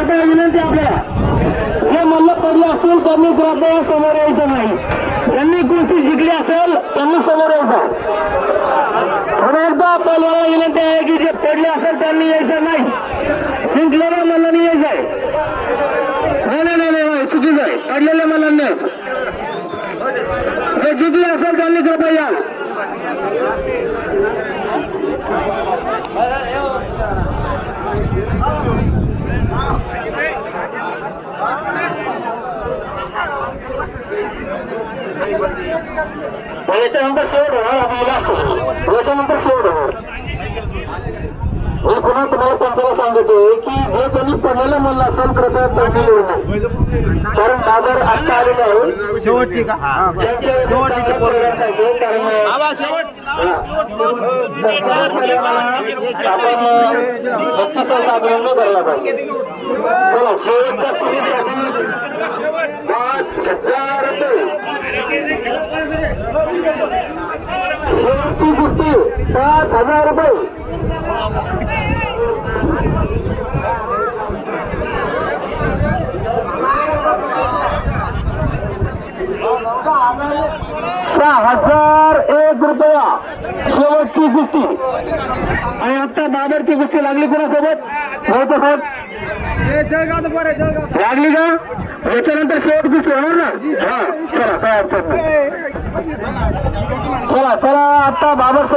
कृपया विनंती आपल्याला, जे मल्ल पडले असतील त्यांनी कृपया समोर यायचं नाही. ज्यांनी कुस्ती जिंकली असेल त्यांनी समोर यायचं. पुन्हा एकदा पहिल्याला विनंती आहे की जे पडले असेल त्यांनी यायचं नाही. जिंकलेल्या मल्लांनी यायचं आहे. नाही चुकीचं आहे. पडलेल्या मल्लांनी यायचं. जे जिंकले असेल त्यांनी कृपया या. याच्यानंतर शेवट होणार आपल्याला असतो. याच्यानंतर शेवट होणार. मी पुन्हा तुम्हाला पंचाला सांगतोय की जे कोणी पडलेलं म्हणलं असेल कृपया त्यांनी येऊ नये. कारण बाजार आत्ता आलेले आहे. शेवटची का? आपण भरला पाहिजे. चला शेवटच्या पिढीसाठी 5,000 रुपये. शेवटची कुस्ती 5,000 रुपये. ₹6,001 शेवटची कुस्ती. आणि आता बाबरची कुस्ती लागली कोणासोबत? साहेब लागली का? याच्यानंतर शेवट कुस्ती होणार ना? हा चला काय अडचण नाही. चला आता बाबर सोबत